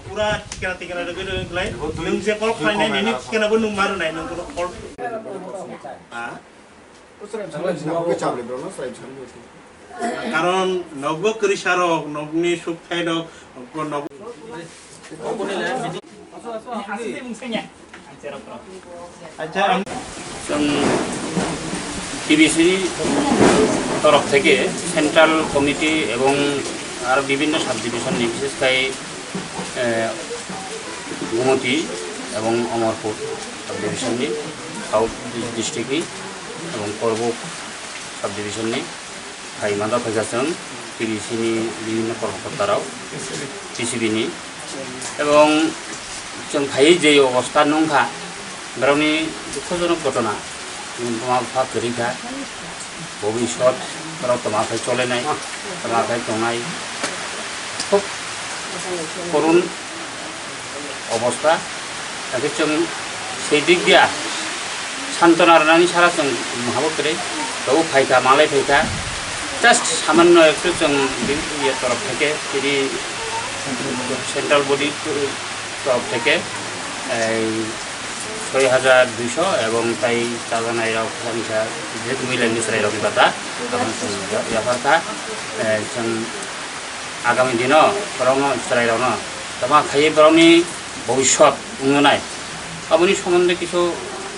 पूरा ठिकाना लाइ नों जे कल खालामनाय बेनि ठिकानाबो नों मारुनाय नों कल कारण नव करिसारक नवनि सुखायरक नव আচ্ছা টিবিসি তরফ থেকে সেন্ট্রাল কমিটি এবং আর বিভিন্ন সাব ডিভিশন বিশেষ করে গুমতি এবং অমরপুর সাব ডিভিশনनि साउथ डिस्ट्रिक्टनि এবং করবুক সাব ডিভিশনनि ফাইমাदा फैगासिनो টিবিসিनि বিভিন্ন কর্মকর্তারাও পিসিবিनि এবং जों फायै जे अवस्था नंखा बेरावनि दुखुजनक घटना बिमा बिफा गोरिखा भबिष्यत तमाखाय चलायनाय तमाखाय दंनाय खुब करुण अवस्था ताके जों সেই দিক দিয়া सान्त्वना होनानै सारा जों माबा करे बेयाव फायखा मालाय फायखा जास्ट सामान्य एकटु जों बे तरफ থেকে যদি सेंट्रल बडी तरफ থেকে 6200 এবং তাই চাজানাই রাও সংখ্যা যেহেতু মিলেনি রাও বিবাদা তখন ব্যাপারটা जों आगामी दिनाव बरावनो रायरावनो तमा खायै बरावनि भबिष्यत उन्नयनाय आबनि सम्बन्धे किछु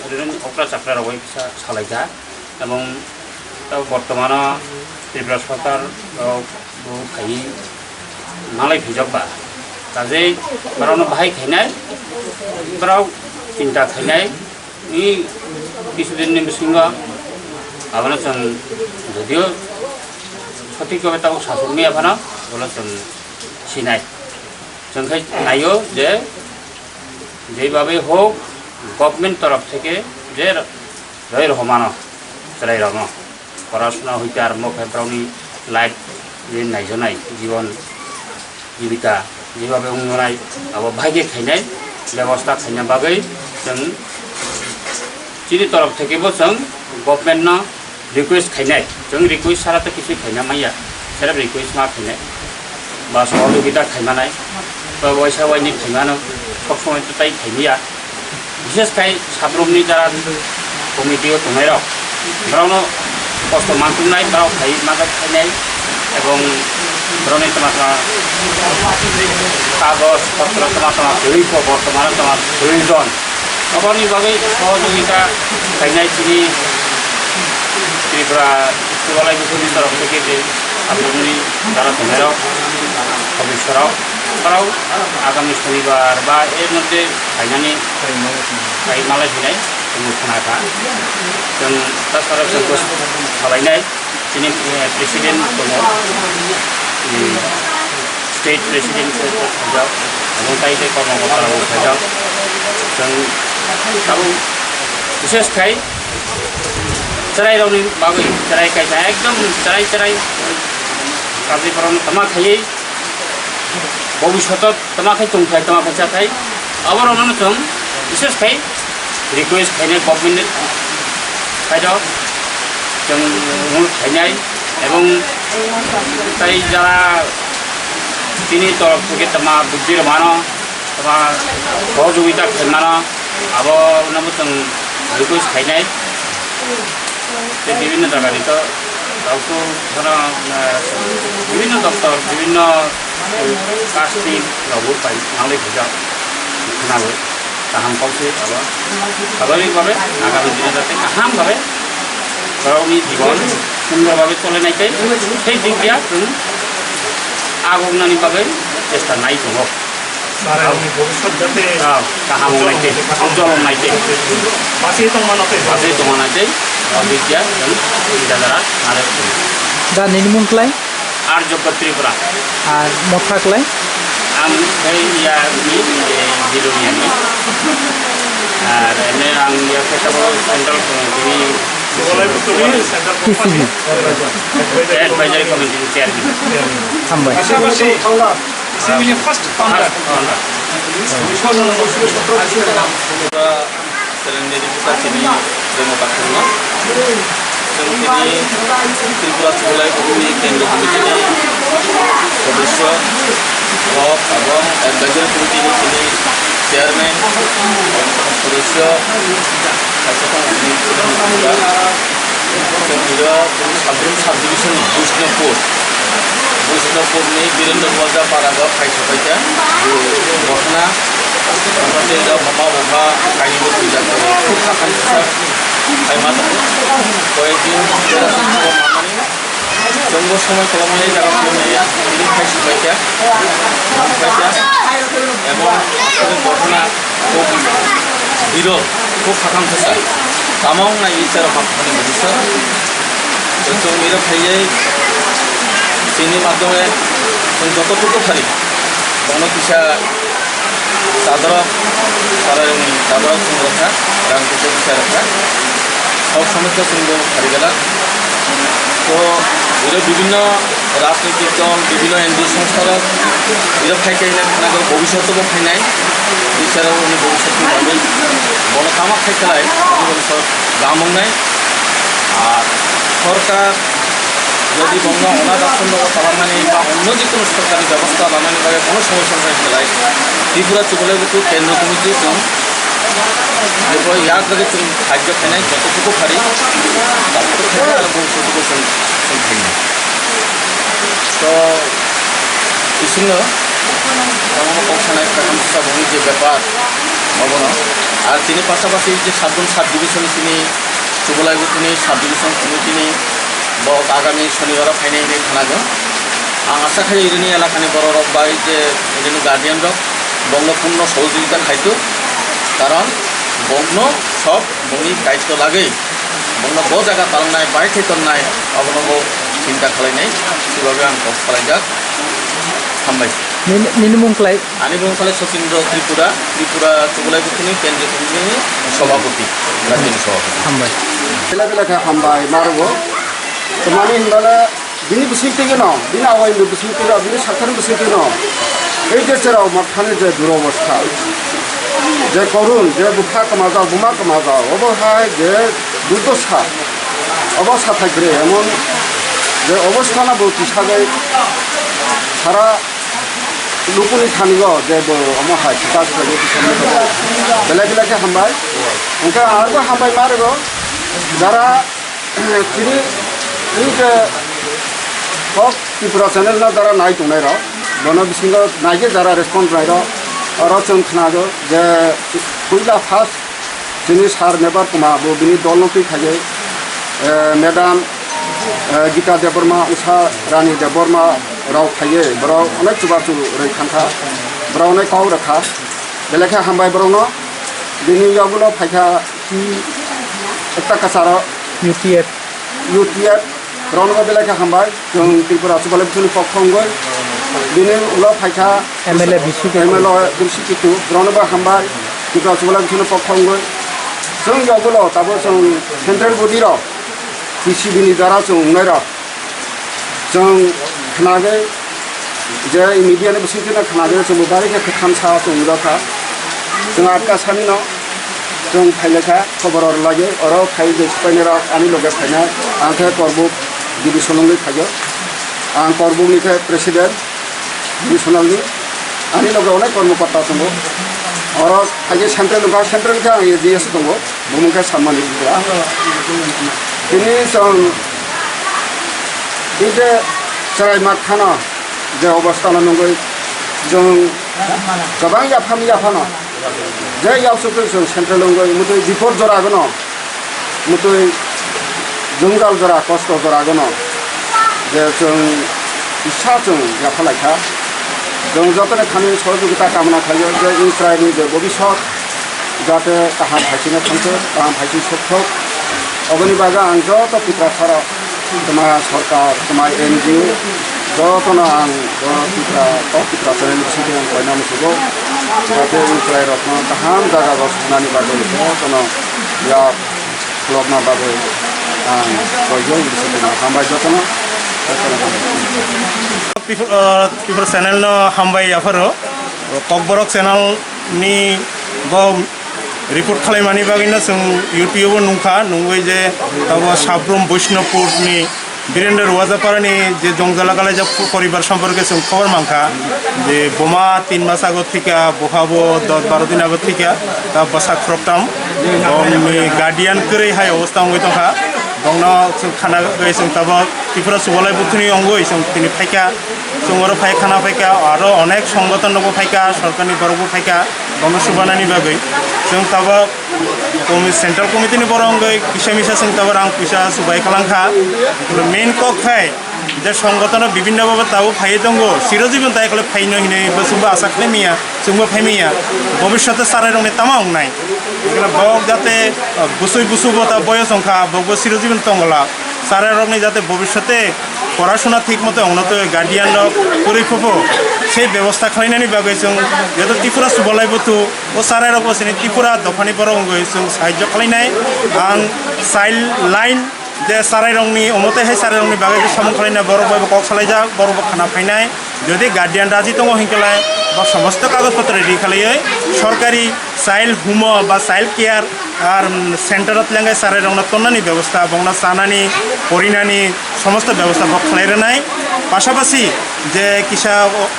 ओरैनो अक्रा चाक्रा रावै सालायगा এবং बर्तमान त्रिपुरा सरकार खायै मालाय फैजोब्बा काजै बरावनो बाहाय खायनाय बराव चिंता खायनाय नि किछुदिननि सिगां आबानो जों যদিও सঠিকভাবে তাও শাসনनि आबानो বলে जों सिनाय जों नायो যে যেভাবে হোক গভর্নমেন্ট তরফ থেকে যে রয় রহমানো রায়রাवनो পড়াশোনা হইতে আরম্ভ খায়फ्रावनि लाइफ যে नायजनाय जीवन जीविका যেভাবে উন্নয়ন আবার ভাগে খাইনাय ব্যবস্থা খাইনা বাগै जों চিনি তরফ থেকেबो जों गभर्नमेन्टनो रिक्वेस्ट खाइनाय जों रिक्वेस्ट सारा तो किसी खाइना माइया सेरा रिक्वेस्ट मा खाइनाय बा सहयोगिता खाइमानाय बा वैसा वाइनि खाइमानो सब समय तो ताई खाइनिया विशेष खाइ साब्रमनि जारा कमिटियाव दंनायाव बेयावनो कस्त मानथुमनाय बेयाव खाइ मागा खाइनाय এবং ধরনে তোমার কাগজ পত্র তোমার দৈহিক বর্তমানে তোমার প্রয়োজন তখনই ভাবে সহযোগিতা খাইনাই চিনি ত্রিপুরা স্কুলায় বিশ্ববিদ্যালয় তরফ থেকে যে সাবরমনি যারা তোমরাও ভবিষ্যরাও তারাও আগামী শনিবার বা এর মধ্যে খাইনানি মালায় ফিনাই जों खोनाखा जों ताछाड़ा जों सालायनाय दिनै प्रेसिडेन्ट दङ स्टेट प्रेसिडेन्ट हिसाब এবং তাই যে কর্মকর্তারাও হিসাব जों তাও বিশেষ খাই चराय रावनि बागै चराय खायसा एकदम चराय गाज्रिफोरावनो तमा खायै भबिष्यत तमा खाय दंखाय तमा खायसा खाय आबारावनो जों बिशेष खाय रिक्वेस्ट खायनाय गभर्नमेन्ट साइडआव जों अनुरोध खायनाय এবং তাই যারা তিনি তরফ থেকে तमा बुद्धि मानो तमा सहयोगिता खायमानो आबारावनो जों रिक्वेस्ट खायनाय বিভিন্ন জায়গায় তো কাউকে ধরা বিভিন্ন দপ্তর বিভিন্ন কাজটি লবর পাই নাহলে ভেজা শোনাবে গাহাম পাওছে আবার স্বাভাবিকভাবে আগামী দিনে যাতে গাহামভাবে গাवनि জীবন সুন্দরভাবে চলে নাইতে সেই দিক দিয়া আগমনানি বাগै চেষ্টা নাই দङ ভবিষ্যৎ যাতে गाहाम नायते उज्जवल नायते बासि दंमानाते बिद्या जों सुबिदादारा आरो दा निमुंखलाय आर्यभट्ट त्रिपुरा আর মথাকলাই आं या जिर'नियानि आरो एने आं या खेताबो सेन्ट्रेल পিসিবি एडभाइजारि कमिटिनि चेयारमेन हामबाय सिभिलनि first फाउन्डार Selain dari buka sini demokrasi जोंनि त्रिपुरा थुनलाइ गथ'नि केन्द्र कमिटिनि सदस्य हक এবং एडभाइजरी कमिटिनि তিনি চেয়ারম্যান सदस्य जोंनि साब्रम साब डिभिजन बैष्णवपुरनि वीरेन्द्र मजा पारागाव फायसफायता घटना माखासे माबा बबा गायनिबो फैजाखौ खुब थाखाय टाइमा दङ कয়েকদিন मानानै जोंबो समय खालामनाय जायगा खालामनाया बिनि फायसफायता এবং ঘটনা খুব বিরল খুব সাকাঙ্ক্ষা তামাং না ইচার মাধ্যমে বুঝিস তো जों মিরব ফাইয়ে চিনি মাধ্যমে जों যতটুকু পারি কোনো কিছু সাধারণ সংরক্ষা রামকৃষ্ণ বিচার রাখা সব সমস্যা শুনবো পারি গেলাম তো এর বিভিন্ন রাজনৈতিক দল বিভিন্ন এনজিও সংস্থারা এর ফাইকাই খানাকে ভবিষ্যতেও ফাইনাই বিচারাও উনি ভবিষ্যৎ ভাবে বনকামা ফাইখালায় গামংনাই আর সরকার যদি বঙ্গ অনাথ আশ্রম খালামनानै বা অন্য যে কোনো সরকারি ব্যবস্থা লানাनै বাকে কোনো সমস্যা ফাইখালায় ত্রিপুরা যুবলীগ কেন্দ্র কমিটি जों बेखौ याद लगे जों खाद्य खानाय যতটুকু পারি তারপরে থেকে আর ভবিষ্যৎকে जों खायनो তো इसोरनो আমার পৌঁছানায় কামসা বনি যে ব্যাপার ভবন আর তিনি পাশাপাশি যে সাবরুম সাব ডিভিশন তিনি যুবলীগ তিনি সাব ডিভিশন কমিটিनि बहुत आगामी शनिवार फाइनाय खानागो आं आशा खायो इरिनि एलाकानि बर' रक बा जे इरिनि गार्डियान रक बंग पूर्ण सहयोगिता खायतो कारण बंग सब बंगनि दायित्व लागे बंग ब जायगा खालामनाय बायथाय खालामनाय अबनगो चिंता खालायनाय सिबाबो आं कस खालायजाक हामबाय निनि मुंखलाय आंनि मुंखलाय सचिन्द्र त्रिपुरा যুবলীগ केन्द्रीय कमिटिनि सभापति राज्यनि सभापति हामबाय बेला बेला हामबाय मारगो तो माने होनबाला बिनि बिसिंथिगे न बिनि आवायनि बिसिंथिगे बिनि सरकारनि बिसिंथिगे न এই দেশেরাও মাথানে যে দুরবস্থা যে করুন যে বুফা কমাজাও বুমা কমাজাও অবহায় যে দুর্দশা অবস্থা থাকবে এমন যে অবস্থা না বলছি সাথে সারা লুকুনি থানিগ যে অমহায় কাজ করে বেলা বেলাকে হামবাই ওকে আরো হামবাই মারব যারা তিনি এই যে হক ত্রিপুরা চ্যানেল না যারা নাই দंनाय र बन बिसिंग नायगे जरा रेसपन्स नायर और जों खोनागो जे पहिला फार्स्ट जोंनि सार मेबार कुमार बिनि दल फैखायो मेडाम गीता देबबर्मा उषा रानी देबबर्मा राव थायो बराव अनेक जुबाचु रैखान्था बराव अनेक काव रेखा बेलेखे हामबाय बरावनो बिनि यावनो फायखा एकता कासार UTF बरावनो बेलेखे हामबाय जों त्रिपुरा যুবলীগनि पक्षंगै बिनि उनाव फायखा MLA बिसिकितु बरावनो हामबाय त्रिपुरा যুবলীগनि पक्षंगै जों यावनो दाबो जों सेन्ट्रेल बडि र PCBनि द्वारा जों उनाय र जों खोनागै जे मिडियानि बिसिंथिना खोनागै जों बारिखे खामसा जों उराखा जों आटका सानि न जों फाइलेखा खबर लागे और फाइ जे स्पाइनेरा आनि लगे फाइना आंखे करबु डिभिसननि फायो आं करबुनिफ्राय प्रेसिडेन्ट डिभिसननि आनि लगे अनेक कर्मकर्ता दङ और फाइ सेन्ट्रेल का एजिएस दङ बुमुखा सानमानि दिग्रा दिनै जों এই যে चराइमा थाना जे अवस्था नंगै जों गोबां याफानो जे यावसोखौ जों सेन्ट्रेल नंगै मुथै बिफर जरागोन मुथै जंगाल जरा कष्ट जरागोन जे जों इच्छा जों याफालायखा जों जतने खानि सहयोगिता कामना खायो जे इस्राइलनि जे भबिष्यत जाहाथे गाहाम फायसिनो थांथो गाहाम फायसि सख्थक अबनि बागा आं जत पित्राफारा तुम्हारा सरकार तुम्हारा NGO जतनो आं पित्रा চ্যানেল बिसिंथि आं फरायना मोसुगौ जाहाथे इस्राइल रत्न गाहाम जागा गसनानि बागै जतनो या क्लबना बागै आं बयजों बिसिंथि हामबाय जतनो people channel no hambai yafaro kokborok channel ni bo report खालामनायनि बागैनो जों इउपिआव नुखा नुबाय जे ताबो साब्रम बैष्णवपुरनि वीरेंद्र रवाजापारानि जे जंजाला गालायजा परिबार सम्पर्के जों खबर मांखा जे बोमा 3 मास आगत थिका बहाबो 10-12 दिन आगत थिका ता बसा ख्रपटाम गार्डियान करे हाय अवस्था अंगै तंखा दंना जों खाना गय जों ताबो त्रिपुरा सुबलाय बुथुनि अंगै जों तिनि फायका जोंरो फाय खाना फायका आरो अनेक संगठन दङ फायका सरकारनि बरबो फायका दंना सुबानानि बागै जों ताबो सेंट्रल कमिटिनि बरंगै किसा मिसा जों ताबो रां पैसा सुबाय खालांखा मेन कक फाय जे संगठन विभिन्न भाবে ताबो फाय दंगो चिरजीवन ताय खले फायनो हिने बसुबो आशा खालामिया जोंबो फायमिया भबिष्यते साराय रंनि तामां नाय एगला बक जाते बुसुय बुसुबो ता बयस संखा बगो चिरजीवन तंगला साराय रंनि जाते भबिष्यते পড়াশোনা ঠিক মতো উন্নত গার্ডিয়ান পরিপক্ব সেই ব্যবস্থা খালাইনাयनि बागै जों যেহেতু ত্রিপুরা सुबलाय बुथु ও साराय रग बसिनि ত্রিপুরা दखानि बरंगै जों साहाय्य खालायनाय आं चाइल्ड लाइन जे साराय रंनि उमते है साराय रंनि बागै सामन खालायनाय बरब कक सालायजा बरब खाना फायनाय যদি গার্ডিয়ান রাজি दङ हिंकलाय বা সমস্ত কাগজপত্র রেডি খালাयै সরকারি চাইল্ড হোম বা চাইল্ড কেয়ার আর সেন্টারত লেঙ্গাই সারাय रंना तन्नानि व्यवस्था बंना सानानि परिनानि समस्त व्यवस्था बक खालायनाय पाशापाशि जे किसा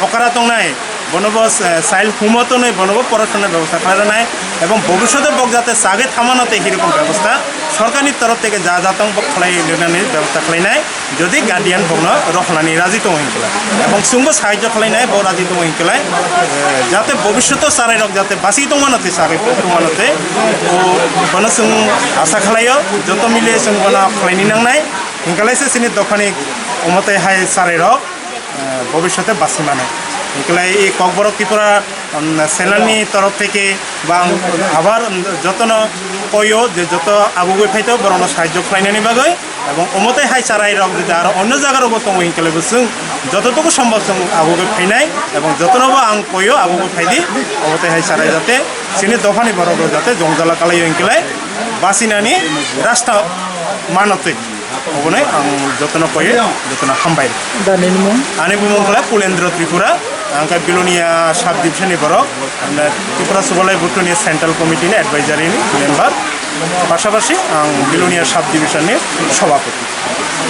अकारा दंनाय बनबस चाइल्ड হোমতো नै बनब পড়াশোনার ব্যবস্থা খালাयनाय এবং ভবিষ্যতে বক যাতে সাগে থামানোতে এরকম ব্যবস্থা সরকারি তরফ থেকে যা যাতং বক খালাयनायनि ব্যবস্থা খালাयनाय যদি গার্ডিয়ান বংनो রখলানি রাজি दङ हिंकलाय এবং सुंबो সাহায্য खालायनाय ब राजी दङ हिंकलाय जाते भविष्यत साराय रग जाते बासि दंमानते सागे दंमानते ओ बनो जों आशा खालायो जत मिले जों बना खालायनि नांनाय हिंकलायसो सिनि दखानि उमते हाय साराय रग भविष्यते बासि माने हिंकलाय এই ককবরক ত্রিপুরা সেনানি তরফ থেকে বা আবার যতন কয়ো যে যত আগুগৈ ফাইতো বরং সাহায্য খালাयनायनि बागै এবং उमते हाय साराय रग যদি আর অন্য জায়গারও दङ हिंकलायबो जों যতটুকু সম্ভব जों आगुगै फायनाय এবং যতनबो आं कयो आगुगै फायदि उमते हाय साराय जाते सिनि दफानि बरग जाते जंजाला खालायो हिंकलाय बासिनानि रास्ता मानते अबनै आं जतन कयो जतन हामबाय दानिनि मुं आनि बुंखला पुलेन्द्र त्रिपुरा आंका बिलोनिया साब डिभिजननि बरक त्रिपुरा सुबलाय बुथुनि सेंट्रल कमिटिनि एडभाइजारिनि मेम्बार पाशापाशि आं बिलोनिया साब डिभिजननि सभापति